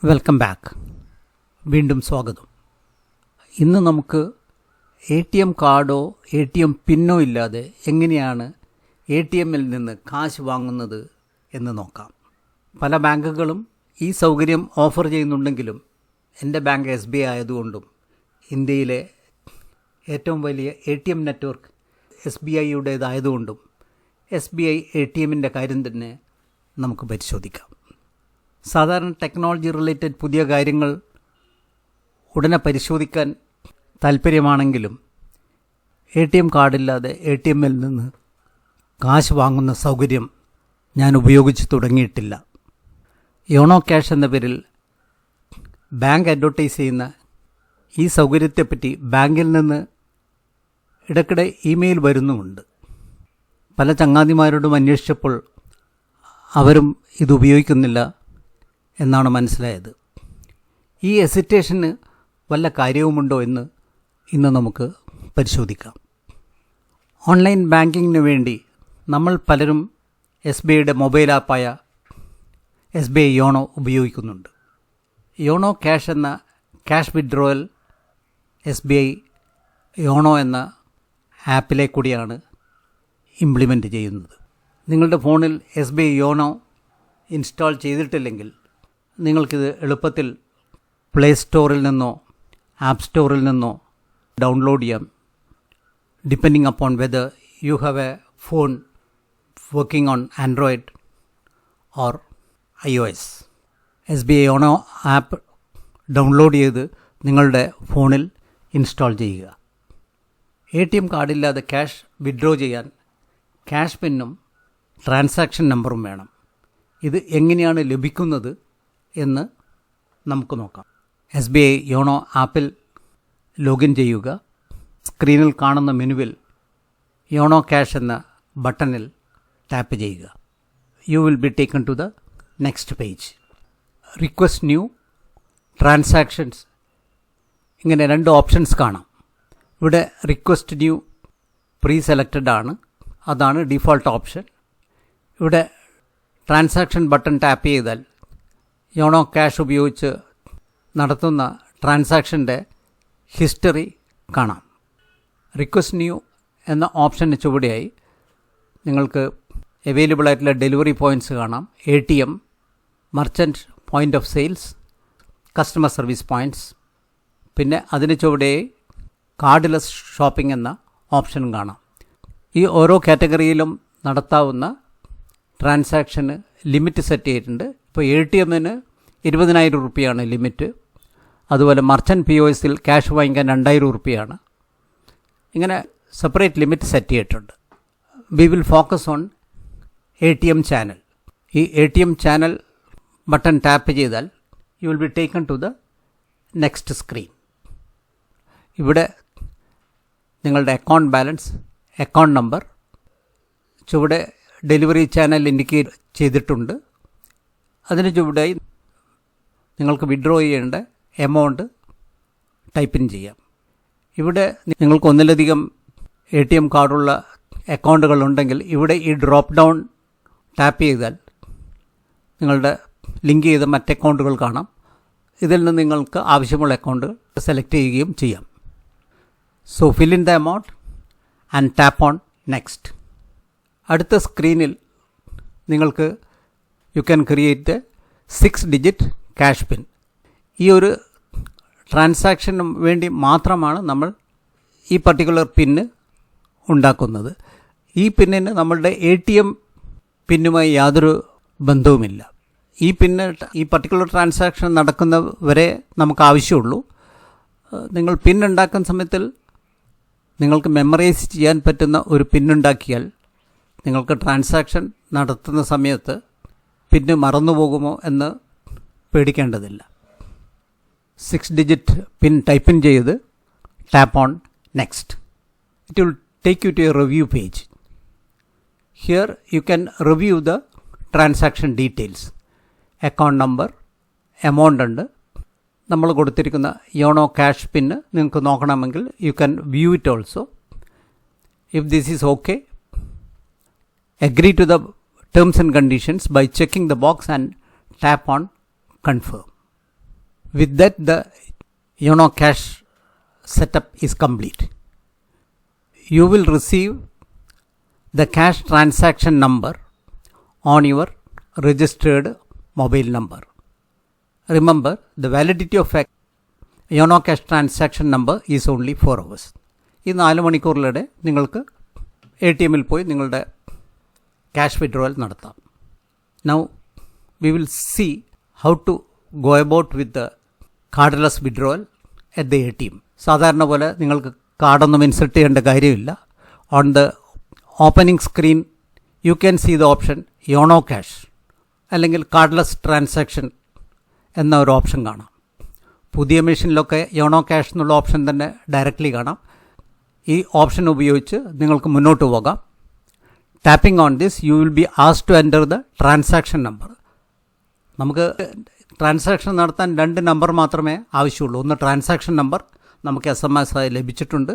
Welcome back. വീണ്ടും സ്വാഗതം. ഇന്ന് നമുക്ക് ATM കാർഡോ ATM പിന്നോ ഇല്ലാതെ എങ്ങനെയാണ് ATMൽ നിന്ന് കാശ് വാങ്ങുന്നത് എന്ന് നോക്കാം. പല ബാങ്കുകളും ഈ സൗകര്യം ഓഫർ ചെയ്യുന്നുണ്ടെങ്കിലും എൻ്റെ ബാങ്ക് SBI ആയതുകൊണ്ടും ഇന്ത്യയിലെ ഏറ്റവും വലിയ ATM നെറ്റ്വർക്ക് SBIയുടേതായതുകൊണ്ടും SBI ATMൻ്റെ കാര്യം തന്നെ നമുക്ക് പരിശോധിക്കാം. സാധാരണ ടെക്നോളജി റിലേറ്റഡ് പുതിയ കാര്യങ്ങൾ ഉടനെ പരിശോധിക്കാൻ താല്പര്യമാണെങ്കിലും ATM കാർഡില്ലാതെ ATMൽ നിന്ന് കാശ് വാങ്ങുന്ന സൗകര്യം ഞാൻ ഉപയോഗിച്ച് തുടങ്ങിയിട്ടില്ല. യോണോ ക്യാഷ് എന്ന പേരിൽ ബാങ്ക് അഡ്വർട്ടൈസ് ചെയ്യുന്ന ഈ സൗകര്യത്തെപ്പറ്റി ബാങ്കിൽ നിന്ന് ഇടയ്ക്കിടെ ഇമെയിൽ വരുന്നുമുണ്ട്. പല ചങ്ങാതിമാരോടും അന്വേഷിച്ചപ്പോൾ അവരും ഇത് ഉപയോഗിക്കുന്നില്ല എന്നാണ് മനസ്സിലായത്. ഈ ഹെസിറ്റേഷന് വല്ല കാര്യവുമുണ്ടോ എന്ന് ഇന്ന് നമുക്ക് പരിശോധിക്കാം. ഓൺലൈൻ ബാങ്കിങ്ങിന് വേണ്ടി നമ്മൾ പലരും SBIയുടെ മൊബൈൽ ആപ്പായ SBI യോണോ ഉപയോഗിക്കുന്നുണ്ട്. യോണോ ക്യാഷ് എന്ന ക്യാഷ് വിഡ്രോവൽ SBI യോണോ എന്ന ആപ്പിലെ കൂടിയാണ് ഇംപ്ലിമെൻ്റ് ചെയ്യുന്നത്. നിങ്ങളുടെ ഫോണിൽ SBI യോണോ ഇൻസ്റ്റാൾ ചെയ്തിട്ടില്ലെങ്കിൽ നിങ്ങൾക്കിത് എളുപ്പത്തിൽ പ്ലേ സ്റ്റോറിൽ നിന്നോ ആപ്പ് സ്റ്റോറിൽ നിന്നോ ഡൗൺലോഡ് ചെയ്യാം. Depending upon whether you have A phone working on Android or iOS. SBI you know app download ചെയ്ത് നിങ്ങളുടെ ഫോണിൽ ഇൻസ്റ്റാൾ ചെയ്യുക. ATM കാർഡില്ലാതെ ക്യാഷ് വിഡ്രോ ചെയ്യാൻ ക്യാഷ് പിന്നും ട്രാൻസാക്ഷൻ നമ്പറും വേണം. ഇത് എങ്ങനെയാണ് ലഭിക്കുന്നത് എന്ന് നമുക്ക് നോക്കാം. SBI യോണോ ആപ്പിൽ ലോഗിൻ ചെയ്യുക. സ്ക്രീനിൽ കാണുന്ന മെനുവിൽ യോണോ ക്യാഷ് എന്ന ബട്ടണിൽ ടാപ്പ് ചെയ്യുക. You will be taken to the next page. Request new, transactions, ഇങ്ങനെ രണ്ട് ഓപ്ഷൻസ് കാണാം. ഇവിടെ റിക്വസ്റ്റ് ന്യൂ പ്രീ സെലക്റ്റഡ് ആണ്, അതാണ് ഡിഫോൾട്ട് ഓപ്ഷൻ. ഇവിടെ ട്രാൻസാക്ഷൻ ബട്ടൺ ടാപ്പ് ചെയ്താൽ യോണോ ക്യാഷ് ഉപയോഗിച്ച് നടത്തുന്ന ട്രാൻസാക്ഷൻ്റെ ഹിസ്റ്ററി കാണാം. റിക്വസ്റ്റ് ന്യൂ എന്ന ഓപ്ഷന് ചുവടെയായി നിങ്ങൾക്ക് അവൈലബിൾ ആയിട്ടുള്ള ഡെലിവറി പോയിൻറ്റ്സ് കാണാം. ATM, merchant point of sales, customer service points. പിന്നെ അതിന് ചുവടെയായി കാർഡ്ലെസ് ഷോപ്പിംഗ് എന്ന ഓപ്ഷനും കാണാം. ഈ ഓരോ കാറ്റഗറിയിലും നടത്താവുന്ന ട്രാൻസാക്ഷന് ലിമിറ്റ് സെറ്റ് ചെയ്തിട്ടുണ്ട്. ഇപ്പോൾ ATMന് 20,000 രൂപയാണ് ലിമിറ്റ്. അതുപോലെ മർച്ചൻറ്റ് POSൽ ക്യാഷ് വാങ്ങിക്കാൻ 2,000 രൂപയാണ്. ഇങ്ങനെ സെപ്പറേറ്റ് ലിമിറ്റ് സെറ്റ് ചെയ്തിട്ടുണ്ട്. We will focus on ATM channel. ഈ ATM ചാനൽ ബട്ടൺ ടാപ്പ് ചെയ്താൽ you will be taken to the next screen. ഇവിടെ നിങ്ങളുടെ അക്കൗണ്ട് ബാലൻസ്, അക്കൗണ്ട് നമ്പർ, ചുവടെ ഡെലിവറി ചാനൽ ഇൻഡിക്കേറ്റ് ചെയ്തിട്ടുണ്ട്. അതിന് ചുവടായി നിങ്ങൾക്ക് വിഡ്രോ ചെയ്യേണ്ട എമൗണ്ട് ടൈപ്പ് ഇൻ ചെയ്യാം. ഇവിടെ നിങ്ങൾക്ക് ഒന്നിലധികം ATM കാർഡുള്ള അക്കൗണ്ടുകളുണ്ടെങ്കിൽ ഇവിടെ ഈ ഡ്രോപ്പ് ഡൗൺ ടാപ്പ് ചെയ്താൽ നിങ്ങളുടെ ലിങ്ക് ചെയ്ത മറ്റ് അക്കൗണ്ടുകൾ കാണാം. ഇതിൽ നിന്ന് നിങ്ങൾക്ക് ആവശ്യമുള്ള അക്കൗണ്ട് സെലക്ട് ചെയ്യുകയും ചെയ്യാം. So fill in the amount and tap on next. അടുത്ത സ്ക്രീനിൽ നിങ്ങൾക്ക് you can create 6-digit cash PIN. ഈ ഒരു ട്രാൻസാക്ഷന് വേണ്ടി മാത്രമാണ് നമ്മൾ ഈ പർട്ടിക്കുലർ പിന്ന് ഉണ്ടാക്കുന്നത്. ഈ പിന്നിന് നമ്മളുടെ ATM പിന്നുമായി യാതൊരു ബന്ധവുമില്ല. ഈ പിന്ന് ഈ പർട്ടിക്കുലർ ട്രാൻസാക്ഷൻ നടക്കുന്നവരെ നമുക്ക് ആവശ്യമുള്ളൂ. നിങ്ങൾ പിൻ ഉണ്ടാക്കുന്ന സമയത്തിൽ നിങ്ങൾക്ക് മെമ്മറൈസ് ചെയ്യാൻ പറ്റുന്ന ഒരു പിന്നുണ്ടാക്കിയാൽ നിങ്ങൾക്ക് ട്രാൻസാക്ഷൻ നടത്തുന്ന സമയത്ത് പിന്ന് മറന്നുപോകുമോ എന്ന് പേടിക്കേണ്ടതില്ല. 6-digit പിൻ ടൈപ്പ് ഇൻ ചെയ്ത് tap on next. It will take you to a review page. Here you can review the transaction details. Account number, amount ഉണ്ട്. നമ്മൾ കൊടുത്തിരിക്കുന്ന യോണോ ക്യാഷ് പിന്ന് നിങ്ങൾക്ക് നോക്കണമെങ്കിൽ you can view it also. If this is okay, agree to the terms and conditions by checking the box and tap on confirm. With that, the YONO Cash setup is complete. You will receive the cash transaction number on your registered mobile number. Remember, the validity of a YONO Cash transaction number is only 4 hours. ഈ 4 മണിക്കൂറിലൂടെ നിങ്ങൾക്ക് ATM പോയി നിങ്ങളുടെ cash withdrawal നടത്താം. Now, we will see how to go about with the cardless withdrawal at the ATM. സാധാരണ പോലെ നിങ്ങൾക്ക് കാർഡൊന്നും insert ചെയ്യേണ്ട കാര്യമില്ല. On the opening screen, you can see the option YONO Cash അല്ലെങ്കിൽ കാർഡ്ലെസ് ട്രാൻസാക്ഷൻ എന്ന ഒരു option കാണാം. പുതിയ മെഷീനിലൊക്കെ YONO Cash എന്നുള്ള ഓപ്ഷൻ തന്നെ ഡയറക്റ്റ്ലി കാണാം. ഈ ഓപ്ഷൻ ഉപയോഗിച്ച് നിങ്ങൾക്ക് മുന്നോട്ട് പോകാം. Tapping on this you will be asked to enter the transaction number. നമുക്ക് ട്രാൻസാക്ഷൻ നടത്താൻ 2 നമ്പർ മാത്രമേ ആവശ്യമുള്ളൂ. ഒന്ന് ട്രാൻസാക്ഷൻ നമ്പർ, നമുക്ക് SMS ആയി ലഭിച്ചിട്ടുണ്ട്.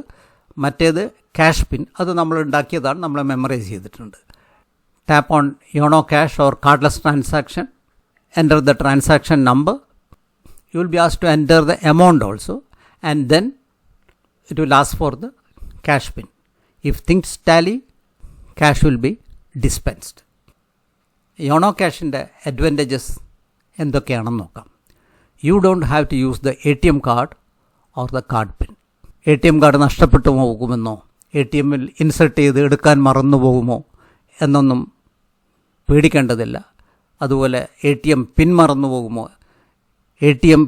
മറ്റേത് ക്യാഷ് പിൻ, അത് നമ്മൾ ഉണ്ടാക്കിയതാണ്, നമ്മൾ മെമ്മറൈസ് ചെയ്തിട്ടുണ്ട്. Tap on YONO Cash or cardless transaction, enter the transaction number. You will be asked to enter the amount also, and then it will ask for the cash pin. If things tally, cash will be dispensed. YONO Cashൻ്റെ advantages എന്തൊക്കെയാണെന്ന് നോക്കാം. You don't have to use the ATM card or the card PIN. ATM card നഷ്ടപ്പെട്ടു പോകുമെന്നോ ATM insert ചെയ്ത് എടുക്കാൻ മറന്നു പോകുമോ എന്നൊന്നും പേടിക്കേണ്ടതില്ല. അതുപോലെ ATM പിൻ മറന്നു പോകുമോ, ATM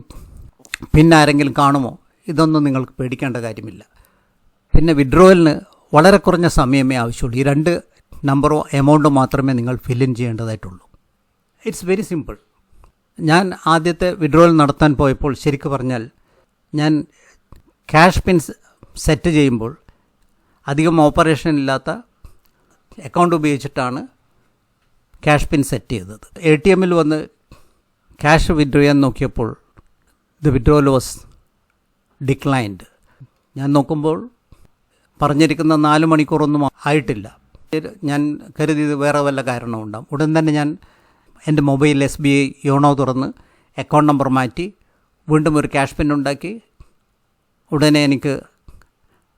പിൻ ആരെങ്കിലും കാണുമോ, ഇതൊന്നും നിങ്ങൾക്ക് പേടിക്കേണ്ട കാര്യമില്ല. പിന്നെ വിഡ്രോവലിന് വളരെ കുറഞ്ഞ സമയമേ ആവശ്യമുള്ളൂ. ഈ 2 നമ്പറോ എമൗണ്ടോ മാത്രമേ നിങ്ങൾ ഫില്ലിൻ ചെയ്യേണ്ടതായിട്ടുള്ളൂ. It's very simple. ഞാൻ ആദ്യത്തെ വിഡ്രോവൽ നടത്താൻ പോയപ്പോൾ ശരിക്കും പറഞ്ഞാൽ ഞാൻ ക്യാഷ് പിൻ സെറ്റ് ചെയ്യുമ്പോൾ അധികം ഓപ്പറേഷൻ ഇല്ലാത്ത അക്കൗണ്ട് ഉപയോഗിച്ചിട്ടാണ് ക്യാഷ് പിൻ സെറ്റ് ചെയ്തത്. ATM വന്ന് ക്യാഷ് വിഡ്രോ ചെയ്യാൻ നോക്കിയപ്പോൾ ദ വിഡ്രോവൽ വാസ് ഡിക്ലൈൻഡ്. ഞാൻ നോക്കുമ്പോൾ പറഞ്ഞിരിക്കുന്ന 4 മണിക്കൂറൊന്നും ആയിട്ടില്ല. ഞാൻ കരുതിയത് വേറെ വല്ല കാരണമുണ്ടാകും. ഉടൻ തന്നെ ഞാൻ എൻ്റെ മൊബൈൽ SBI യോണോ തുറന്ന് അക്കൗണ്ട് നമ്പർ മാറ്റി വീണ്ടും ഒരു ക്യാഷ് പിൻ ഉണ്ടാക്കി. ഉടനെ എനിക്ക്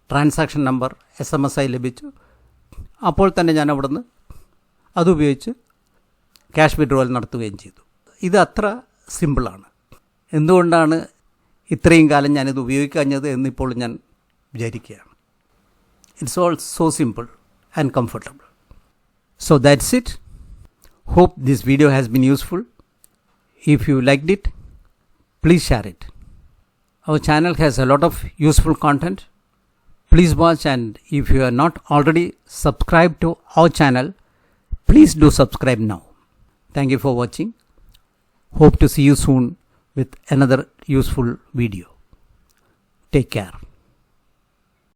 ട്രാൻസാക്ഷൻ നമ്പർ SMS ആയി ലഭിച്ചു. അപ്പോൾ തന്നെ ഞാൻ അവിടുന്ന് അതുപയോഗിച്ച് ക്യാഷ് വിഡ്രോവൽ നടത്തുകയും ചെയ്തു. ഇത് അത്ര സിമ്പിളാണ്. എന്തുകൊണ്ടാണ് ഇത്രയും കാലം ഞാനിത് ഉപയോഗിക്കാഞ്ഞത് എന്നിപ്പോൾ ഞാൻ വിചാരിക്കുകയാണ്. It's all so simple and comfortable. So that's it. Hope this video has been useful. If you liked it, please share it. Our channel has a lot of useful content. Please watch, and if you are not already subscribed to our channel, please do subscribe now. Thank you for watching. Hope to see you soon with another useful video. Take care.